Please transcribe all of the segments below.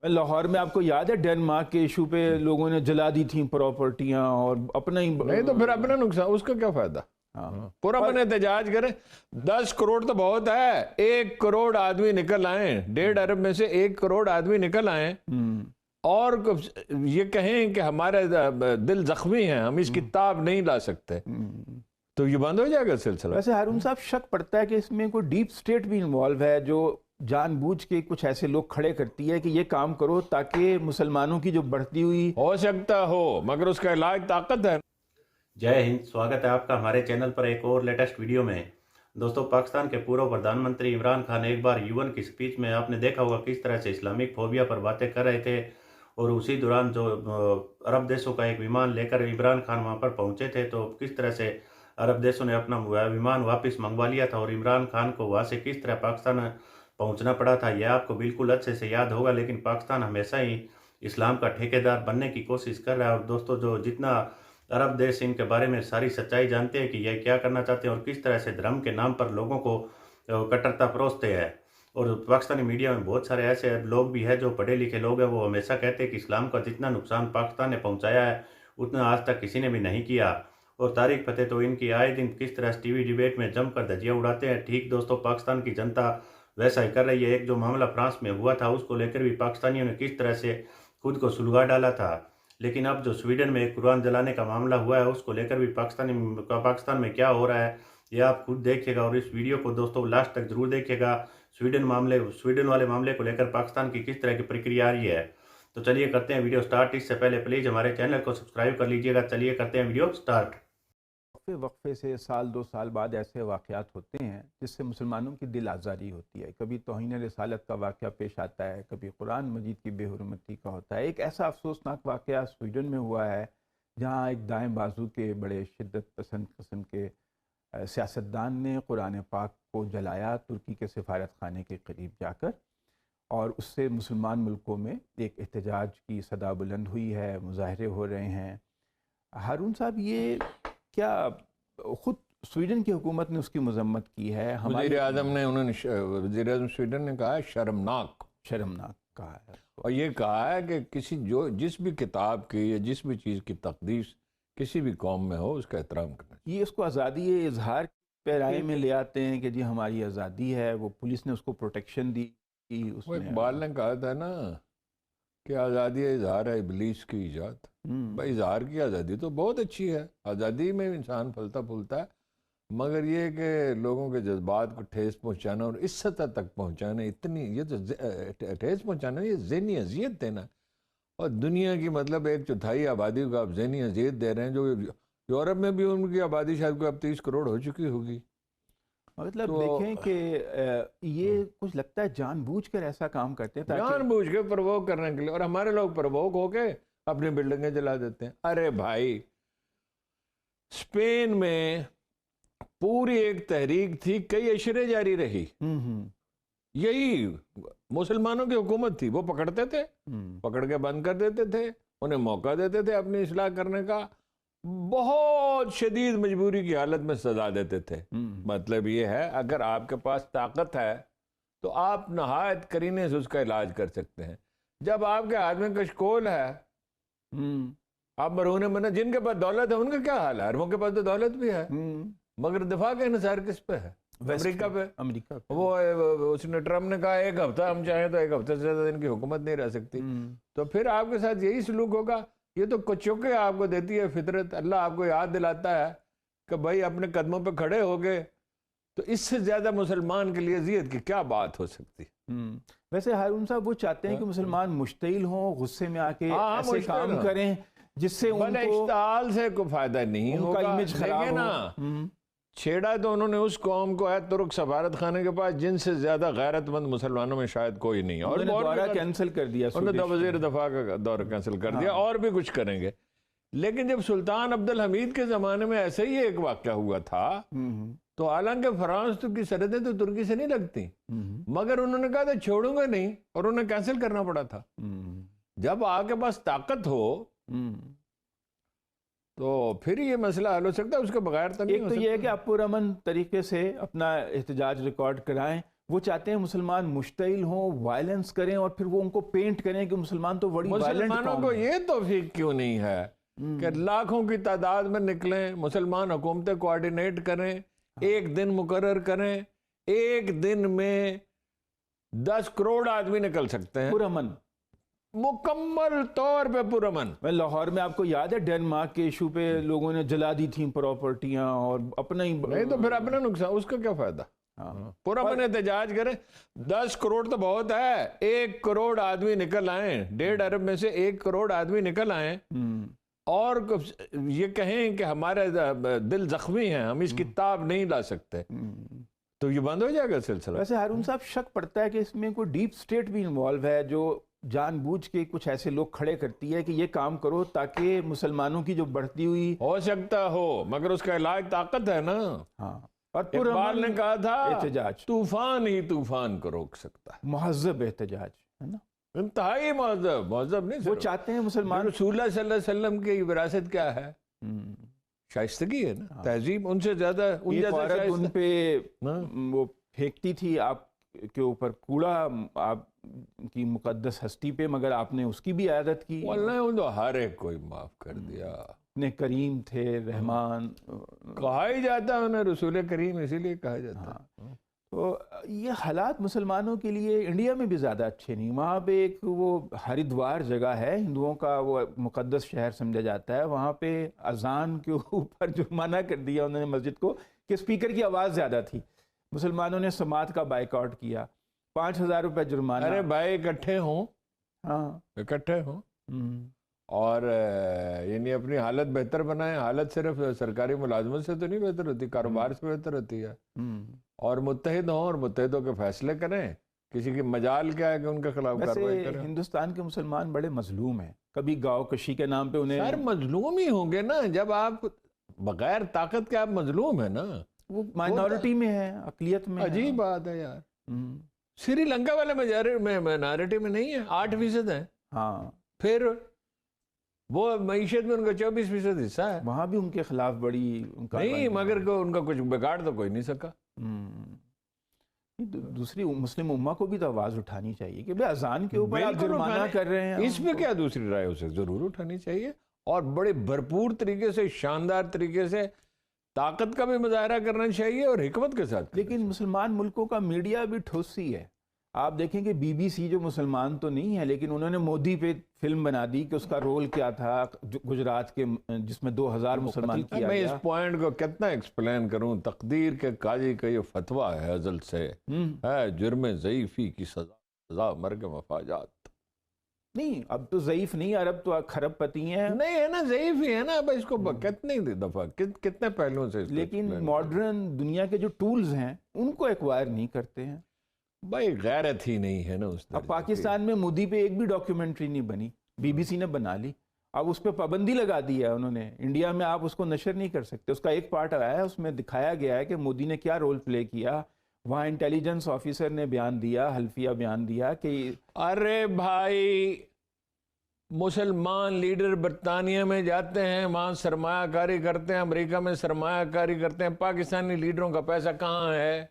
لاہور میں آپ کو یاد ہے ڈینمارک کے ایشو پہ لوگوں نے جلا دی تھیں پراپرٹیاں اور اپنا ہی نہیں تو پھر اپنا نقصان، اس کا کیا فائدہ؟ پورا من احتجاج کریں. 10 کروڑ تو بہت ہے. 1 کروڑ آدمی نکل آئیں، 1.5 ارب میں سے 1 کروڑ آدمی نکل آئیں اور یہ کہیں کہ ہمارے دل زخمی ہیں، ہم اس کتاب نہیں لا سکتے، تو یہ بند ہو جائے گا سلسلہ. ویسے ہارون صاحب شک پڑتا ہے کہ اس میں کوئی ڈیپ سٹیٹ بھی انوالو ہے جو جان بوجھ کے کچھ ایسے لوگ کھڑے کرتی ہے کہ یہ کام کرو تاکہ مسلمانوں کی جو بڑھتی ہوئی ہو سکتا ہو، مگر اس کا علاج طاقت ہے. جے ہند، سواگت ہے آپ کا ہمارے چینل پر ایک اور لیٹسٹ ویڈیو میں. دوستو، پاکستان کے پورو پردھان منتری عمران خان ایک بار یون کی سپیچ میں آپ نے دیکھا ہوگا کس طرح سے اسلامک فوبیا پر باتیں کر رہے تھے، اور اسی دوران جو عرب دیشوں کا ایک ومان لے کر عمران خان وہاں پر پہنچے تھے تو کس طرح سے عرب دیشوں نے اپنا ومان واپس منگوا لیا تھا اور عمران خان کو وہاں سے کس طرح پاکستان پہنچنا پڑا تھا. یہ آپ کو بالکل اچھے سے یاد ہوگا. لیکن پاکستان ہمیشہ ہی اسلام کا ٹھیکیدار بننے کی کوشش کر رہا ہے. اور دوستو، جو جتنا عرب دیش ان کے بارے میں ساری سچائی جانتے ہیں کہ یہ کیا کرنا چاہتے ہیں اور کس طرح سے دھرم کے نام پر لوگوں کو کٹرتا پروستے ہیں. اور پاکستانی میڈیا میں بہت سارے ایسے لوگ بھی ہیں جو پڑھے لکھے لوگ ہیں، وہ ہمیشہ کہتے ہیں کہ اسلام کا جتنا نقصان پاکستان نے پہنچایا ہے اتنا آج تک کسی نے بھی نہیں کیا. اور تاریخ فتح تو ان کی آئے دن کس طرح ٹی وی ڈیبیٹ میں جم کر دھجیاں اڑاتے ہیں. ٹھیک دوستو، پاکستان کی جنتا ویسا ہی کر رہی ہے. ایک جو معاملہ فرانس میں ہوا تھا اس کو لے کر بھی پاکستانیوں نے کس طرح سے خود کو سلگا ڈالا تھا. لیکن اب جو سویڈن میں ایک قرآن جلانے کا معاملہ ہوا ہے اس کو لے کر بھی پاکستان میں کیا ہو رہا ہے یہ آپ خود دیکھیے گا. اور اس ویڈیو کو دوستو لاسٹ تک ضرور دیکھیے گا. سویڈن والے معاملے کو لے کر پاکستان کی کس طرح کی پرکریا آ رہی ہے. تو چلیے کرتے ہیں ویڈیو سٹارٹ. اس سے پہلے پلیز ہمارے چینل کو سبسکرائب کر لیجیے گا. چلیے کرتے ہیں ویڈیو سٹارٹ. وقفے سے سال دو سال بعد ایسے واقعات ہوتے ہیں جس سے مسلمانوں کی دل آزاری ہوتی ہے. کبھی توہین رسالت کا واقعہ پیش آتا ہے، کبھی قرآن مجید کی بے حرمتی کا ہوتا ہے. ایک ایسا افسوسناک واقعہ سویڈن میں ہوا ہے جہاں ایک دائیں بازو کے بڑے شدت پسند قسم کے سیاستدان نے قرآن پاک کو جلایا ترکی کے سفارت خانے کے قریب جا کر، اور اس سے مسلمان ملکوں میں ایک احتجاج کی صدا بلند ہوئی ہے، مظاہرے ہو رہے ہیں. ہارون صاحب، یہ کیا خود سویڈن کی حکومت نے اس کی مذمت کی ہے؟ وزیر اعظم وزیر اعظم سویڈن نے کہا ہے شرمناک کہا ہے، اور یہ کہا ہے کہ جس بھی کتاب کی یا جس بھی چیز کی تقدیس کسی بھی قوم میں ہو اس کا احترام کرنا چاہیے. یہ اس کو آزادی اظہار پیرائے میں لے آتے ہیں کہ جی ہماری آزادی ہے. وہ پولیس نے اس کو پروٹیکشن دی. وہ اقبال نے کہا تھا نا کہ آزادی اظہار ہے ابلیس کی ایجاد. بھائی اظہار کی آزادی تو بہت اچھی ہے، آزادی میں انسان پھلتا پھولتا ہے، مگر یہ کہ لوگوں کے جذبات کو ٹھیس پہنچانا اور اس سطح تک پہنچانا، یہ تو ٹھیس پہنچانا، یہ ذہنی اذیت دینا. اور دنیا کی مطلب 1/4 آبادی کو آپ ذہنی اذیت دے رہے ہیں. جو یورپ میں بھی ان کی آبادی شاید کوئی اب 30 کروڑ ہو چکی ہوگی. مطلب دیکھیں کہ یہ کچھ لگتا ہے جان بوجھ کر ایسا کام کرتے ہیں، جان بوجھ کے پرووک کرنے کے لیے. اور ہمارے لوگ پرووک ہو کے اپنی بلڈنگیں جلا دیتے ہیں. ارے بھائی، اسپین میں پوری ایک تحریک تھی، کئی اشرے جاری رہی. یہی مسلمانوں کی حکومت تھی، وہ پکڑتے تھے، پکڑ کے بند کر دیتے تھے، انہیں موقع دیتے تھے اپنی اصلاح کرنے کا. بہت شدید مجبوری کی حالت میں سزا دیتے تھے. مطلب یہ ہے اگر آپ کے پاس طاقت ہے تو آپ نہایت کرینے سے اس کا علاج کر سکتے ہیں. جب آپ کے ہاتھ میں کشکول ہے، آپ مرہون بنا، جن کے پاس دولت ہے ان کا کیا حال ہے؟ عربوں کے پاس تو دولت بھی ہے، مگر دفاع کا انحصار کس پہ ہے؟ امریکہ پہ. وہ اس نے ٹرمپ نے کہا 1 ہفتہ ہم چاہیں تو 1 ہفتے سے زیادہ ان کی حکومت نہیں رہ سکتی. تو پھر آپ کے ساتھ یہی سلوک ہوگا. یہ تو کچوکے آپ کو دیتی ہے فطرت. اللہ آپ کو یاد دلاتا ہے کہ بھائی اپنے قدموں پہ کھڑے ہو گئے. تو اس سے زیادہ مسلمان کے لیے اذیت کی کیا بات ہو سکتی؟ ویسے ہارون صاحب وہ چاہتے ہیں کہ مسلمان مشتعل ہوں، غصے میں آ کے ایسے کام کریں جس سے ان کو اشتعال سے کوئی فائدہ نہیں ہوگا. امیج خراب نا چھیڑا تو انہوں نے اس قوم کو ہے ترک سفارت خانے کے پاس جن سے زیادہ غیرت مند مسلمانوں میں شاید کوئی نہیں. اور دورہ کینسل کر دیا، انہوں نے وزیر دفاع کا دورہ کینسل کر دیا، اور بھی کچھ کریں گے. لیکن جب سلطان عبدالحمید کے زمانے میں ایسے ہی ایک واقعہ ہوا تھا، تو حالانکہ فرانس کی سرحدیں تو ترکی سے نہیں لگتی، مگر انہوں نے کہا تھا چھوڑوں گا نہیں، اور انہیں کینسل کرنا پڑا تھا. جب آپ کے پاس طاقت ہو تو پھر یہ مسئلہ حل ہو سکتا ہے، اس کے بغیر تو نہیں ہو سکتا. ایک تو یہ ہے کہ آپ پرامن طریقے سے اپنا احتجاج ریکارڈ کرائیں، وہ چاہتے ہیں مسلمان مشتعل ہوں، وائلنس کریں، اور پھر وہ ان کو پینٹ کریں کہ مسلمان تو بڑی وائلنٹ مسلمانوں کو یہ توفیق کیوں نہیں ہے کہ لاکھوں کی تعداد میں نکلیں، مسلمان حکومتیں کوآرڈینیٹ کریں، ایک دن مقرر کریں، ایک دن میں 10 کروڑ آدمی نکل سکتے ہیں پرامن، مکمل طور پہ پرامن. لاہور میں آپ کو یاد ہے ڈینمارک کے ایشو پہ لوگوں نے جلا دی تھیں پراپرٹیاں اور اپنا ہی نہیں تو پھر اپنا نقصان، اس کا کیا فائدہ؟ پرامن احتجاج کریں. 10 کروڑ تو بہت ہے، 1 کروڑ آدمی نکل آئیں، 1.5 ارب میں سے 1 کروڑ آدمی نکل آئیں اور یہ کہیں کہ ہمارے دل زخمی ہیں، ہم اس کتاب نہیں لا سکتے، تو یہ بند ہو جائے گا سلسلہ. ویسے ہارون صاحب شک پڑتا ہے کہ اس میں کوئی ڈیپ سٹیٹ بھی انوالو ہے جو جان بوجھ کے کچھ ایسے لوگ کھڑے کرتی ہے کہ یہ کام کرو تاکہ مسلمانوں کی جو بڑھتی ہوئی ہو سکتا ہو، مگر اس کا علاج طاقت ہے نا. ہاں، اور اقبال نے کہا تھا احتجاج طوفان ہی طوفان کو روک سکتا ہے. مہذب احتجاج ہے نا، انتہائی مہذب نہیں. وہ چاہتے ہیں مسلمان. رسول اللہ صلی اللہ علیہ وسلم کی وراثت کیا ہے؟ شائستگی ہے نا، تہذیب. ان سے زیادہ ان پہ وہ پھینکتی تھی آپ کے اوپر کوڑا آپ کی مقدس ہستی پہ، مگر آپ نے اس کی بھی عادت کی. اللہ ہر ایک کو معاف کر دیا. اتنے کریم تھے، رحمان کہا ہی جاتا ہے انہیں رسول کریم، اسی لیے کہا جاتا ہے. تو یہ حالات مسلمانوں کے لیے انڈیا میں بھی زیادہ اچھے نہیں. وہاں پہ ایک وہ ہریدوار جگہ ہے، ہندوؤں کا وہ مقدس شہر سمجھا جاتا ہے، وہاں پہ اذان کے اوپر جرمانہ کر دیا انہوں نے مسجد کو کہ اسپیکر کی آواز زیادہ تھی. مسلمانوں نے سماعت کا بائیکاٹ کیا، 5,000 روپے جرمانہ. ارے بھائی اکٹھے ہوں، ہاں اکٹھے ہوں اور یعنی اپنی حالت بہتر بنائیں. حالت صرف سرکاری ملازمت سے تو نہیں بہتر ہوتی، کاروبار سے بہتر ہوتی ہے. اور متحد ہوں اور متحدوں کے فیصلے کریں. کسی کی مجال کیا ہے کہ ان کے خلاف کارروائی کریں. ہندوستان کے مسلمان بڑے مظلوم ہیں، کبھی گاؤں کشی کے نام پہ انہیں. سر مظلوم ہی ہوں گے نا، جب آپ بغیر طاقت کے آپ مظلوم ہیں نا. وہ مائنورٹی میں ہے، اقلیت میں. عجیب بات ہے یار. سری لنکا والے مائنورٹی میں نہیں ہے، 8% ہیں. ہاں، پھر وہ معیشت میں ان کا 24% حصہ ہے. وہاں بھی ان کے خلاف بڑی نہیں، مگر ان کا کچھ بگاڑ تو کوئی نہیں سکا. دوسری مسلم امہ کو بھی تو آواز اٹھانی چاہیے کہ بھئی اذان کے اوپر آپ جرمانہ کر رہے ہیں. اس میں کیا دوسری رائے اسے ضرور اٹھانی چاہیے، اور بڑے بھرپور طریقے سے، شاندار طریقے سے طاقت کا بھی مظاہرہ کرنا چاہیے اور حکمت کے ساتھ. لیکن مسلمان ملکوں کا میڈیا بھی ٹھوسی ہے. آپ دیکھیں کہ بی بی سی جو مسلمان تو نہیں ہے، لیکن انہوں نے مودی پہ فلم بنا دی کہ اس کا رول کیا تھا گجرات کے، جس میں 2,000 مسلمان کیا گیا. میں اس پوائنٹ کو کتنا ایکسپلین کروں. تقدیر کے قاضی کا یہ فتویٰ ہے ازل سے، ہے جرم ضعیفی کی سزا مرگ مفاجات. نہیں، اب تو ضعیف نہیں، عرب تو کھرب پتی ہیں. نہیں ہے نا، ضعیف ہی ہے نا. اب اس کو کتنے دفعہ کتنے پہلوؤں سے. لیکن ماڈرن دنیا کے جو ٹولز ہیں ان کو ایکوائر نہیں کرتے ہیں. بھائی غیرت ہی نہیں ہے نا اس طرح. اب پاکستان میں مودی پہ ایک بھی ڈاکیومنٹری نہیں بنی، بی بی سی نے بنا لی. اب اس پہ پابندی لگا دی ہے انہوں نے. انڈیا میں آپ اس کو نشر نہیں کر سکتے. اس کا ایک پارٹ آیا ہے، اس میں دکھایا گیا ہے کہ مودی نے کیا رول پلے کیا. وہاں انٹیلیجنس آفیسر نے بیان دیا، حلفیہ بیان دیا کہ ارے بھائی مسلمان لیڈر برطانیہ میں جاتے ہیں، وہاں سرمایہ کاری کرتے ہیں، امریکہ میں سرمایہ کاری کرتے ہیں. پاکستانی لیڈروں کا پیسہ کہاں ہے؟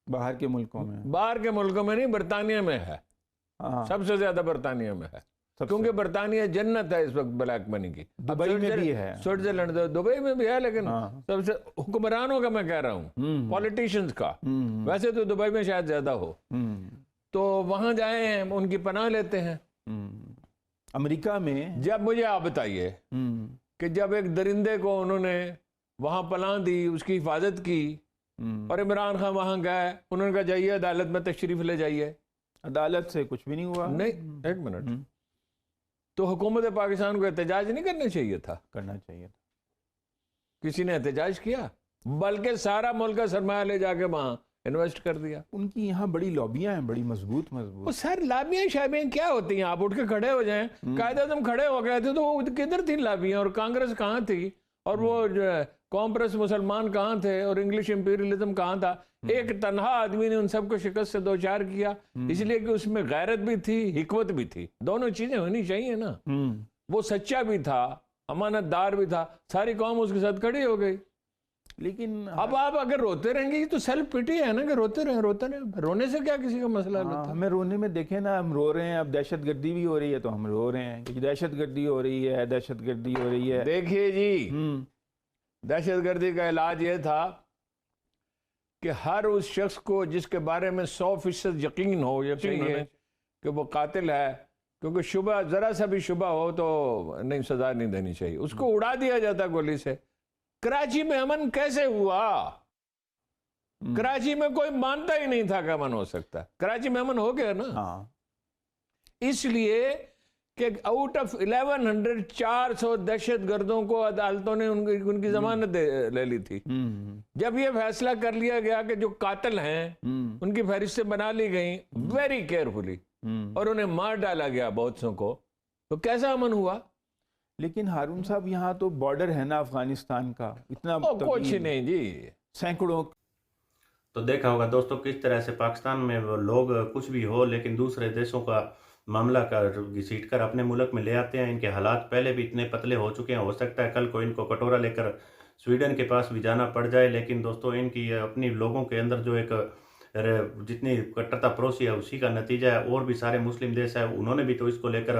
باہر کے ملکوں میں. باہر کے ملکوں میں نہیں، برطانیہ میں ہے. سب سے زیادہ برطانیہ میں ہے، کیونکہ برطانیہ جنت ہے اس وقت بلیک منی کی. دبئی میں بھی ہے، سوئٹزرلینڈ، دبئی میں بھی ہے، لیکن سب سے حکمرانوں کا میں کہہ رہا ہوں، پولیٹیشنز کا. ویسے تو دبئی میں شاید زیادہ ہو. تو وہاں جائیں، ان کی پناہ لیتے ہیں. امریکہ میں جب مجھے آپ بتائیے کہ جب ایک درندے کو انہوں نے وہاں پناہ دی، اس کی حفاظت کی، اور عمران خان وہاں گئے، انہوں نے کہا جائیے عدالت میں تشریف لے جائیے. عدالت سے کچھ بھی نہیں ہوا. نہیں، ایک منٹ. تو حکومت پاکستان کو احتجاج نہیں کرنا چاہیے تھا؟ کرنا چاہیے تھا. کسی نے احتجاج کیا؟ بلکہ سارا ملک کا سرمایہ لے جا کے وہاں انویسٹ کر دیا. ان کی یہاں بڑی لابیاں ہیں، بڑی مضبوط. وہ سر لابیاں شابیاں کیا ہوتی ہیں؟ آپ اٹھ کے کھڑے ہو جائیں. قائد اعظم کھڑے ہو گئے تھے تو وہ کدھر تھی لابیاں؟ اور کانگریس کہاں تھی؟ اور وہ کانگریس مسلمان کہاں تھے؟ اور انگلش امپیریلزم کہاں تھا؟ ایک تنہا آدمی نے ان سب کو شکست سے دوچار کیا، اس لیے کہ اس میں غیرت بھی تھی، حکمت بھی تھی. دونوں چیزیں ہونی چاہیے نا. وہ سچا بھی تھا، امانت دار بھی تھا. ساری قوم اس کے ساتھ کھڑی ہو گئی. لیکن اب آپ اگر روتے رہیں گے، یہ تو سیلف پٹی ہے نا کہ روتے رہیں، رونے سے کیا کسی کا مسئلہ ہوتا ہے؟ ہمیں رونے میں دیکھیں نا، ہم رو رہے ہیں، اب دہشت گردی بھی ہو رہی ہے تو ہم رو رہے ہیں کہ دہشت گردی ہو رہی ہے، دہشت گردی ہو رہی ہے۔ دیکھیے جی، دہشت گردی کا علاج یہ تھا کہ ہر اس شخص کو جس کے بارے میں 100% یقین ہو کہ وہ قاتل ہے، کیونکہ شبہ، ذرا سا بھی شبہ ہو تو نہیں، سزا نہیں دینی چاہیے، اس کو اڑا دیا جاتا گولی سے۔ کراچی میں امن کیسے ہوا؟ کراچی میں کوئی مانتا ہی نہیں تھا کہ امن ہو سکتا ہے، کراچی میں امن ہو گیا نا، اس لیے کہ آؤٹ آف 1100 400 دہشت گردوں کو عدالتوں نے ان کی ضمانت لے لی تھی۔ جب یہ فیصلہ کر لیا گیا کہ جو قاتل ہیں ان کی فہرستیں بنا لی گئیں ویری کیئرفلی، اور انہیں مار ڈالا گیا بہت سو کو، تو کیسا امن ہوا؟ لیکن ہارون صاحب یہاں تو بارڈر ہے نا افغانستان کا، اتنا کچھ نہیں جی، سینکڑوں۔ تو دیکھا ہوگا دوستوں کس طرح سے پاکستان میں وہ لوگ کچھ بھی ہو لیکن دوسرے دیشوں کا معاملہ گھسیٹ کر اپنے ملک میں لے آتے ہیں۔ ان کے حالات پہلے بھی اتنے پتلے ہو چکے ہیں، ہو سکتا ہے کل کو ان کو کٹورا لے کر سویڈن کے پاس بھی جانا پڑ جائے، لیکن دوستوں ان کی اپنی لوگوں کے اندر جو ایک جتنی کٹرتا پروسی ہے اسی کا نتیجہ ہے۔ اور بھی سارے مسلم دیش ہیں، انہوں نے بھی تو اس کو لے کر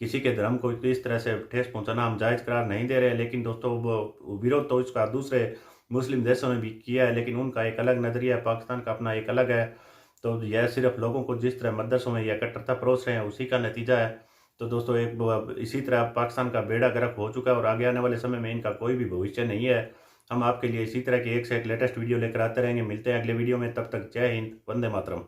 کسی کے دھرم کو اس طرح سے ٹھیس پہنچانا ہم جائز قرار نہیں دے رہے، لیکن دوستوں ویروਧ تو اس کا دوسرے مسلم دیشوں نے بھی کیا ہے، لیکن ان کا ایک الگ نظریہ ہے، پاکستان کا اپنا ایک الگ ہے۔ تو یہ صرف لوگوں کو جس طرح مدرسوں میں یہ کٹرتا پروس رہے ہیں اسی کا نتیجہ ہے۔ تو دوستوں ایک اسی طرح پاکستان کا بیڑا غرق ہو چکا ہے، اور آگے آنے والے سمے میں ان کا کوئی بھی بھوشیہ نہیں ہے۔ ہم آپ کے لیے اسی طرح کی ایک سے ایک لیٹسٹ ویڈیو لے کر آتے رہیں گے۔ ملتے ہیں اگلے ویڈیو میں، تب تک جے ہند، وندے ماترم۔